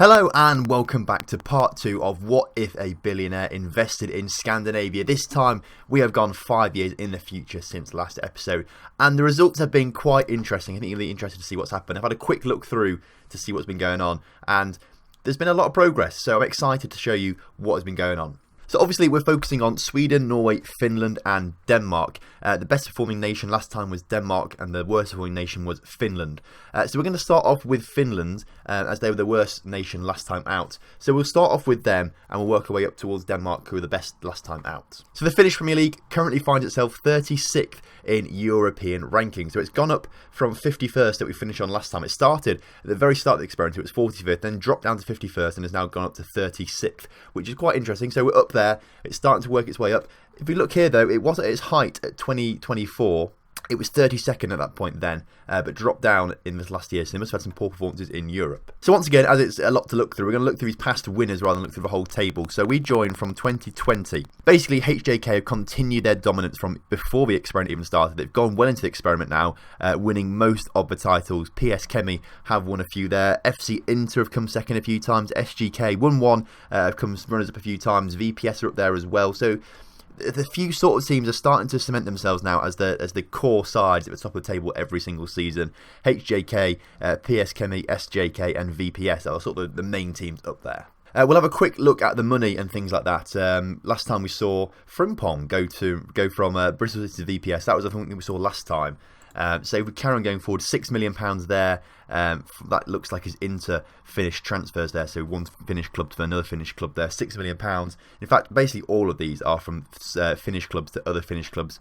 Hello and welcome back to part 2 of What If a Billionaire Invested in Scandinavia. This time we have gone 5 years in the future since last episode, and the results have been quite interesting. I think you're really interested to see what's happened. I've had a quick look through to see what's been going on, and there's been a lot of progress, so I'm excited to show you what has been going on. So obviously we're focusing on Sweden, Norway, Finland and Denmark. The best performing nation last time was Denmark and the worst performing nation was Finland. So we're going to start off with Finland as they were the worst nation last time out. So we'll start off with them and we'll work our way up towards Denmark, who were the best last time out. So the Finnish Premier League currently finds itself 36th in European ranking. So it's gone up from 51st that we finished on last time. It started at the very start of the experiment, it was 45th, then dropped down to 51st and has now gone up to 36th, which is quite interesting. So we're up there, it's starting to work its way up. If we look here though, it was at its height at 2024. It was 32nd at that point then, but dropped down in this last year, so they must have had some poor performances in Europe. So once again, as it's a lot to look through, we're going to look through these past winners rather than look through the whole table. So we joined from 2020. Basically, HJK have continued their dominance from before the experiment even started. They've gone well into the experiment now, winning most of the titles. PS Kemi have won a few there. FC Inter have come second a few times. SGK won one, have come runners up a few times. VPS are up there as well. So the few sort of teams are starting to cement themselves now as the core sides at the top of the table every single season. HJK, PS Kemi, SJK and VPS are sort of the main teams up there. We'll have a quick look at the money and things like that. Last time we saw Frimpong go from Bristol City to VPS. That was I think we saw last time. So if we carry on going forward, £6 million there. That looks like his Inter Finnish transfers there. So one Finnish club to another Finnish club there, £6 million. In fact, basically all of these are from Finnish clubs to other Finnish clubs.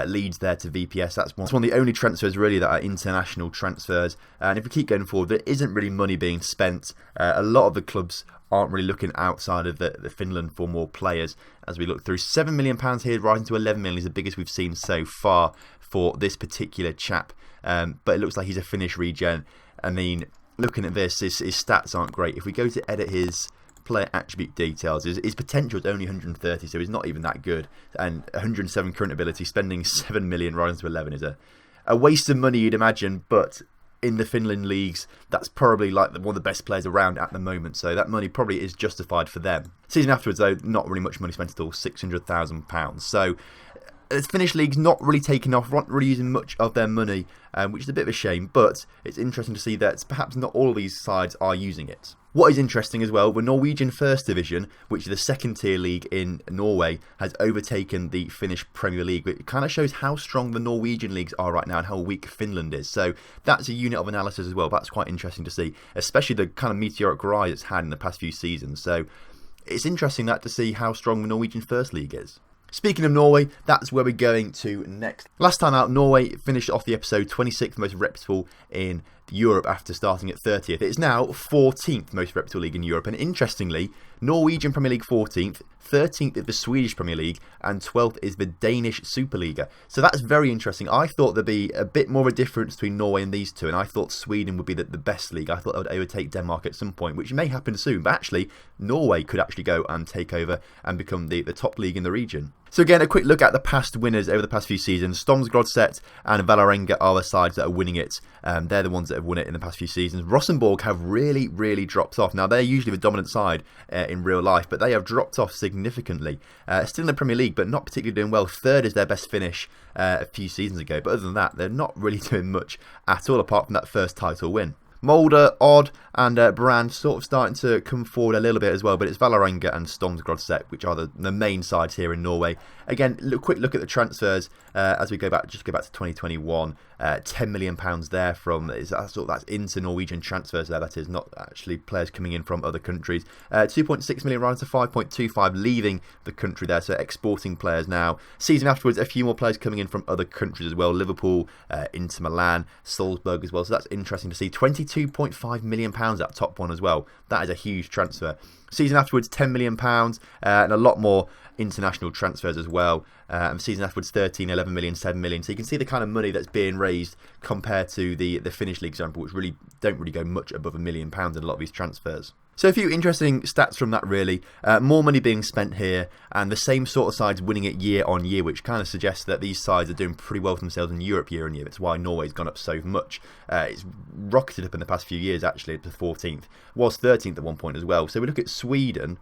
Leeds there to VPS. That's one of the only transfers really that are international transfers. And if we keep going forward, there isn't really money being spent. A lot of the clubs aren't really looking outside of the Finland for more players as we look through. £7 million here, rising to 11 million is the biggest we've seen so far for this particular chap. But it looks like he's a Finnish regen. I mean, looking at this, his stats aren't great. If we go to edit his player attribute details, his potential is only 130, so he's not even that good. And 107 current ability, spending 7 million rising to 11 is a waste of money, you'd imagine, but in the Finland leagues, that's probably like one of the best players around at the moment, so that money probably is justified for them. Season afterwards though, not really much money spent at all, £600,000. So the Finnish league's not really taking off, not really using much of their money, which is a bit of a shame, but it's interesting to see that perhaps not all of these sides are using it. What is interesting as well, the Norwegian First Division, which is the second tier league in Norway, has overtaken the Finnish Premier League. It kind of shows how strong the Norwegian leagues are right now and how weak Finland is. So that's a unit of analysis as well. That's quite interesting to see, especially the kind of meteoric rise it's had in the past few seasons. So it's interesting to see how strong the Norwegian First League is. Speaking of Norway, that's where we're going to next. Last time out, Norway finished off the episode 26th most reputable in Europe after starting at 30th. It's now 14th most reputable league in Europe, and interestingly, Norwegian Premier League 14th, 13th is the Swedish Premier League, and 12th is the Danish Superliga. So that's very interesting. I thought there'd be a bit more of a difference between Norway and these two, and I thought Sweden would be the best league. I thought they would overtake Denmark at some point, which may happen soon, but actually, Norway could actually go and take over and become the top league in the region. So again, a quick look at the past winners over the past few seasons. Stormsgrodset and Vålerenga are the sides that are winning it. They're the ones that have won it in the past few seasons. Rosenborg have really, really dropped off. Now, they're usually the dominant side in real life, but they have dropped off significantly. Still in the Premier League, but not particularly doing well. Third is their best finish a few seasons ago. But other than that, they're not really doing much at all, apart from that first title win. Molde, Odd and Brand sort of starting to come forward a little bit as well, but it's Vålerenga and Stormsgrodset which are the main sides here in Norway. Again, quick look at the transfers as we go back to 2021. £10 million there from that's into Norwegian transfers there. That is not actually players coming in from other countries. 2.6 million rising to 5.25 leaving the country there, so exporting players now. Season afterwards, a few more players coming in from other countries as well. Liverpool, Inter Milan, Salzburg as well. So that's interesting to see. £22.5 million that top one as well. That is a huge transfer. Season afterwards, £10 million and a lot more international transfers as well. And the season afterwards 13, 11 million, 7 million. So you can see the kind of money that's being raised compared to the Finnish league example, which really don't really go much above £1 million in a lot of these transfers. So a few interesting stats from that really. More money being spent here and the same sort of sides winning it year on year, which kind of suggests that these sides are doing pretty well for themselves in Europe year on year. That's why Norway's gone up so much. It's rocketed up in the past few years actually to 14th. Was 13th at one point as well. So we look at Sweden.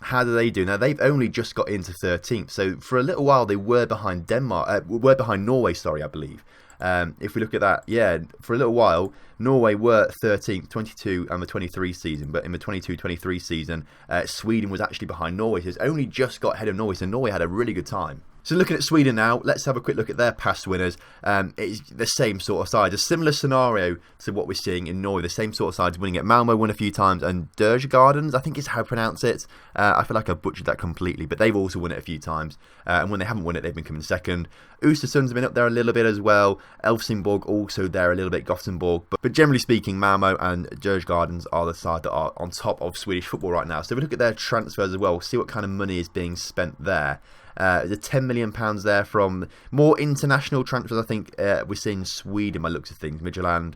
How do they do? Now they've only just got into 13th. So for a little while they were behind Norway, sorry, I believe. If we look at that, yeah, for a little while, Norway were 13th, 22 and the 23 season, but in the 22-23 season, Sweden was actually behind Norway, so it's only just got ahead of Norway, so Norway had a really good time. So looking at Sweden now, let's have a quick look at their past winners. It's the same sort of sides, a similar scenario to what we're seeing in Norway. The same sort of sides winning it. Malmo won a few times, and Djurgårdens, I think is how I pronounce it. I feel like I butchered that completely, but they've also won it a few times. And when they haven't won it, they've been coming second. Östersund's been up there a little bit as well. Helsingborg also there a little bit, Gothenburg. But generally speaking, Malmo and Djurgårdens are the side that are on top of Swedish football right now. So if we look at their transfers as well, see what kind of money is being spent there. The £10 million there from more international transfers. I think we're seeing Sweden by looks of things. Midtjylland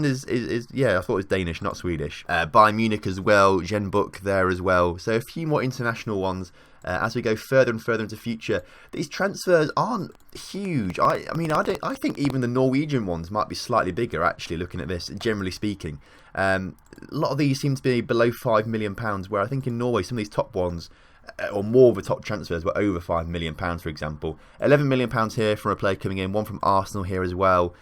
is yeah, I thought it was Danish, not Swedish. Bayern Munich as well, Genbuk there as well. So a few more international ones as we go further and further into the future. These transfers aren't huge. I think even the Norwegian ones might be slightly bigger actually, looking at this, generally speaking. A lot of these seem to be below £5 million, where I think in Norway some of these top ones, or more of the top transfers, were over £5 million, for example. £11 million here from a player coming in, one from Arsenal here as well,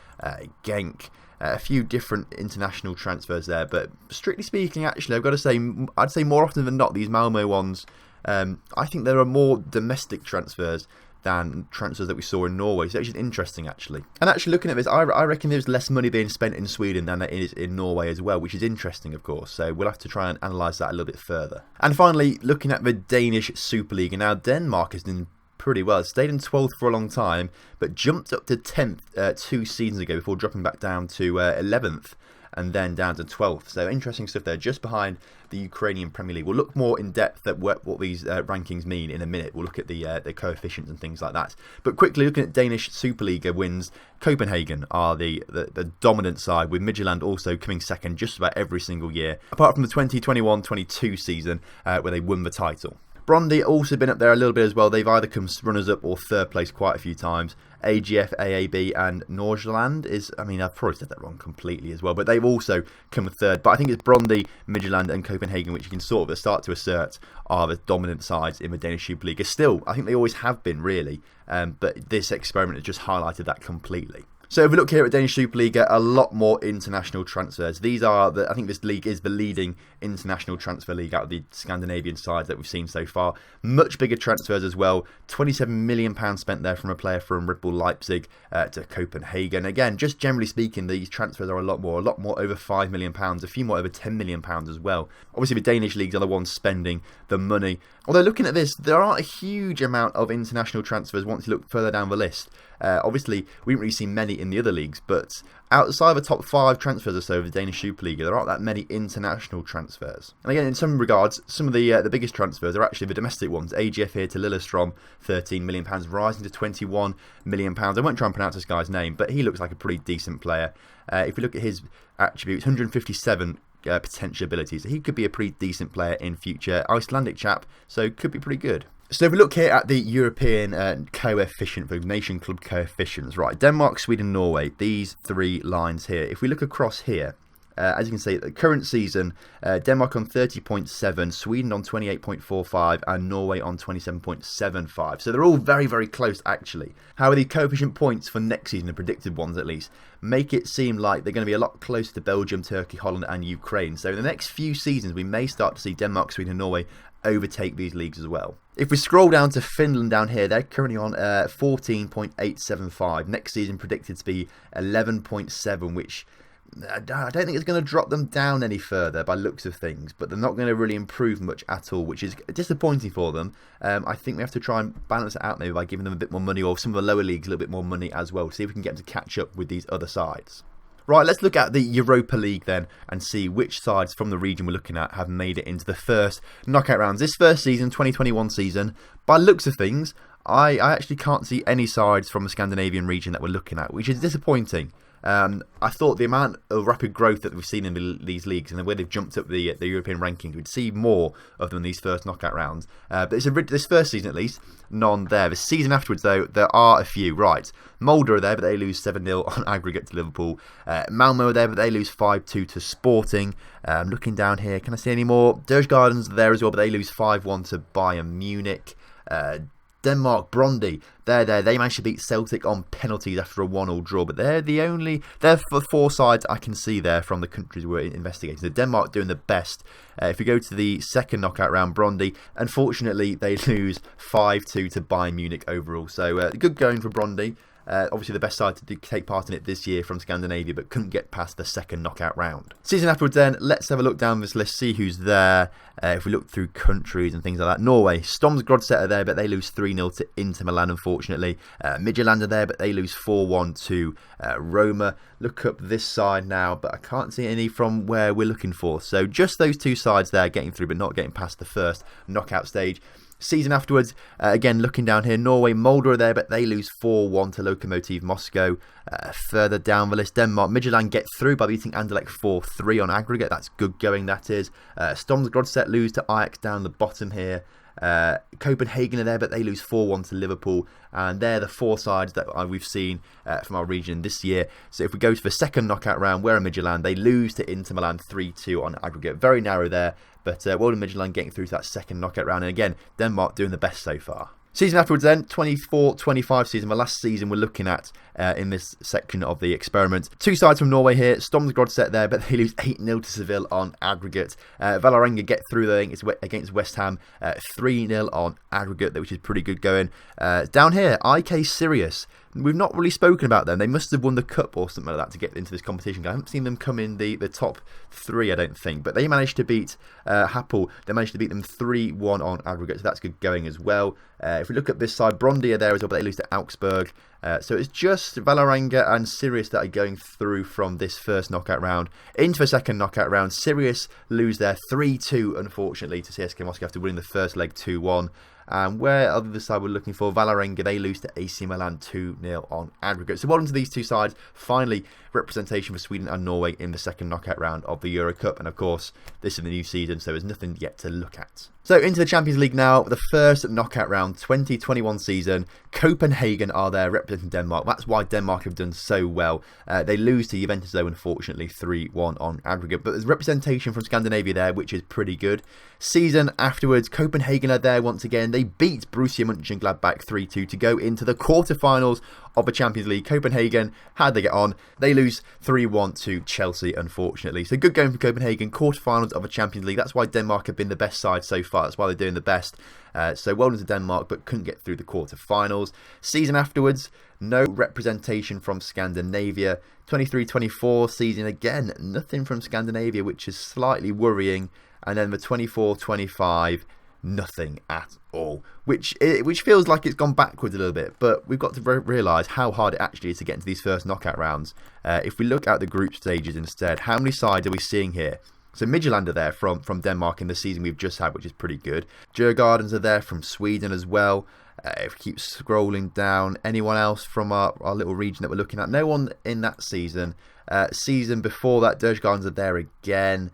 Genk. A few different international transfers there, but strictly speaking, actually, I've got to say, I'd say more often than not, these Malmo ones, I think there are more domestic transfers than transfers that we saw in Norway. So it's just interesting, actually. And actually, looking at this, I reckon there's less money being spent in Sweden than there is in Norway as well, which is interesting, of course. So we'll have to try and analyse that a little bit further. And finally, looking at the Danish Super League. And now Denmark has done pretty well. It stayed in 12th for a long time, but jumped up to 10th 2 seasons ago before dropping back down to 11th. And then down to 12th. So interesting stuff there, just behind the Ukrainian Premier League. We'll look more in depth at what these rankings mean in a minute. We'll look at the coefficients and things like that. But quickly looking at Danish Superliga wins, Copenhagen are the dominant side, with Midtjylland also coming second just about every single year, apart from the 2021-22 season where they won the title. Brøndby also been up there a little bit as well. They've either come runners-up or third place quite a few times. AGF, AAB and Nordsjælland is, I've probably said that wrong completely as well, but they've also come third. But I think it's Brøndby, Midtjylland and Copenhagen, which you can sort of start to assert are the dominant sides in the Danish Super League. Still, I think they always have been, really, but this experiment has just highlighted that completely. So if we look here at Danish Superliga, a lot more international transfers. These are I think this league is the leading international transfer league out of the Scandinavian sides that we've seen so far. Much bigger transfers as well. £27 million spent there from a player from Red Bull Leipzig to Copenhagen. Again, just generally speaking, these transfers are a lot more over £5 million, a few more over £10 million as well. Obviously, the Danish leagues are the ones spending the money. Although looking at this, there aren't a huge amount of international transfers once you look further down the list. Obviously, we haven't really seen many in the other leagues, but outside of the top 5 transfers or so of the Danish Superliga, there aren't that many international transfers. And again, in some regards, some of the biggest transfers are actually the domestic ones. AGF here to Lillestrøm, £13 million, rising to £21 million. I won't try and pronounce this guy's name, but he looks like a pretty decent player. If we look at his attributes, 157 potential abilities, so he could be a pretty decent player in future. Icelandic chap, so could be pretty good. So if we look here at the European coefficient, the nation club coefficients, right, Denmark, Sweden, Norway, these 3 lines here. If we look across here, as you can see, the current season, Denmark on 30.7, Sweden on 28.45 and Norway on 27.75. So they're all very, very close actually. However, the coefficient points for next season, the predicted ones at least, make it seem like they're going to be a lot closer to Belgium, Turkey, Holland and Ukraine. So in the next few seasons, we may start to see Denmark, Sweden and Norway overtake these leagues as well. If we scroll down to Finland down here, they're currently on 14.875. Next season predicted to be 11.7, which I don't think it's going to drop them down any further by looks of things, but they're not going to really improve much at all, which is disappointing for them. I think we have to try and balance it out maybe by giving them a bit more money, or some of the lower leagues a little bit more money as well, to see if we can get them to catch up with these other sides. Right, let's look at the Europa League then and see which sides from the region we're looking at have made it into the first knockout rounds. This first season, 2021 season, by looks of things, I actually can't see any sides from the Scandinavian region that we're looking at, which is disappointing. I thought the amount of rapid growth that we've seen in these leagues and the way they've jumped up the European rankings, we'd see more of them in these first knockout rounds. But this first season, at least, none there. The season afterwards, though, there are a few. Right, Molde are there, but they lose 7-0 on aggregate to Liverpool. Malmo are there, but they lose 5-2 to Sporting. Looking down here, can I see any more? Djurgården's are there as well, but they lose 5-1 to Bayern Munich. Denmark, Brøndby, they're there. They managed to beat Celtic on penalties after a 1-1 draw, but they're the 4 sides I can see there from the countries we're investigating. So Denmark doing the best. If we go to the second knockout round, Brøndby, unfortunately they lose 5-2 to Bayern Munich overall. So good going for Brøndby. Obviously the best side to take part in it this year from Scandinavia, but couldn't get past the second knockout round. Season afterwards then, let's have a look down this list, see who's there. If we look through countries and things like that, Norway, Storms Grodset are there, but they lose 3-0 to Inter Milan, unfortunately. Midtjylland are there, but they lose 4-1 to Roma. Look up this side now, but I can't see any from where we're looking for. So just those 2 sides there getting through, but not getting past the first knockout stage. Season afterwards, again looking down here, Norway, Molde are there, but they lose 4-1 to Lokomotiv Moscow. Further down the list, Denmark, Midtjylland get through by beating Anderlecht 4-3 on aggregate. That's good going, that is. Storms Grodset lose to Ajax down the bottom here. Copenhagen are there, but they lose 4-1 to Liverpool, and they're the 4 sides that we've seen from our region this year. So if we go to the second knockout round, where are Midtjylland? They lose to Inter Milan 3-2 on aggregate. Very narrow there, but well done Midtjylland getting through to that second knockout round, and again Denmark doing the best so far. Season afterwards then, 24-25 season, the last season we're looking at in this section of the experiment. 2 sides from Norway here, Storms Grodset there, but they lose 8-0 to Seville on aggregate. Vålerenga get through there against West Ham, 3-0 on aggregate, which is pretty good going. Down here, IK Sirius. We've not really spoken about them. They must have won the cup or something like that to get into this competition. I haven't seen them come in the top 3, I don't think. But they managed to beat Hapoel. They managed to beat them 3-1 on aggregate, so that's good going as well. If we look at this side, Brøndby are there as well, but they lose to Augsburg. So it's just Vålerenga and Sirius that are going through from this first knockout round. Into the second knockout round, Sirius lose their 3-2, unfortunately, to CSKA Moscow after winning the first leg 2-1. And where other side we're looking for, Vålerenga, they lose to AC Milan 2-0 on aggregate. So well done to these 2 sides. Finally, representation for Sweden and Norway in the second knockout round of the Euro Cup. And of course, this is the new season, so there's nothing yet to look at. So into the Champions League now, the first knockout round, 2021 season. Copenhagen are there representing Denmark. That's why Denmark have done so well. They lose to Juventus though, unfortunately, 3-1 on aggregate. But there's representation from Scandinavia there, which is pretty good. Season afterwards, Copenhagen are there once again. They beat Borussia Mönchengladbach 3-2 to go into the quarterfinals of the Champions League. Copenhagen, how'd they get on? They lose 3-1 to Chelsea, unfortunately. So good going for Copenhagen, quarterfinals of the Champions League. That's why Denmark have been the best side so far. That's why they're doing the best. So well done to Denmark, but couldn't get through the quarterfinals. Season afterwards, no representation from Scandinavia. 23-24 season, again, nothing from Scandinavia, which is slightly worrying. And then the 24-25, nothing at all, which feels like it's gone backwards a little bit, but we've got to realise how hard it actually is to get into these first knockout rounds. If we look at the group stages instead, how many sides are we seeing here? So Midtjylland are there from Denmark in the season we've just had, which is pretty good. Djurgårdens are there from Sweden as well. If we keep scrolling down, anyone else from our little region that we're looking at? No one in that season. Season before that, Djurgårdens are there again.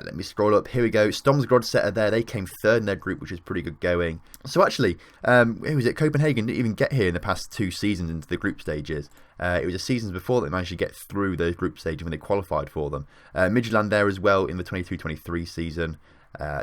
Let me scroll up. Here we go. Storms Grodset are there. They came 3rd in their group, which is pretty good going. So actually, who was it? Copenhagen didn't even get here in the past 2 seasons into the group stages. It was the seasons before that they managed to get through those group stages when they qualified for them. Midtjylland there as well in the 22-23 season.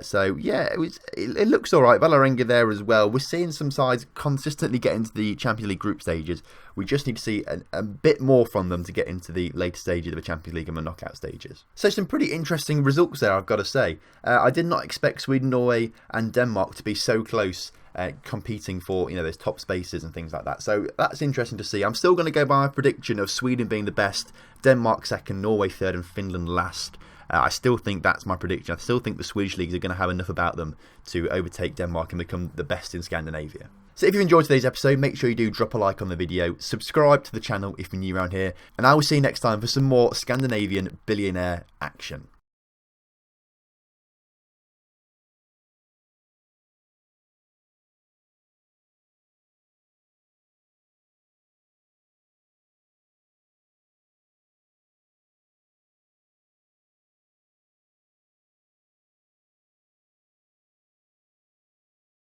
So yeah, it looks alright. Vålerenga there as well. We're seeing some sides consistently get into the Champions League group stages. We just need to see a bit more from them to get into the later stages of the Champions League and the knockout stages. So some pretty interesting results there, I've got to say. I did not expect Sweden, Norway and Denmark to be so close, competing for those top spaces and things like that. So that's interesting to see. I'm still going to go by my prediction of Sweden being the best, Denmark second, Norway third and Finland last. I still think that's my prediction. I still think the Swedish leagues are going to have enough about them to overtake Denmark and become the best in Scandinavia. So if you enjoyed today's episode, make sure you do drop a like on the video, subscribe to the channel if you're new around here, and I will see you next time for some more Scandinavian billionaire action.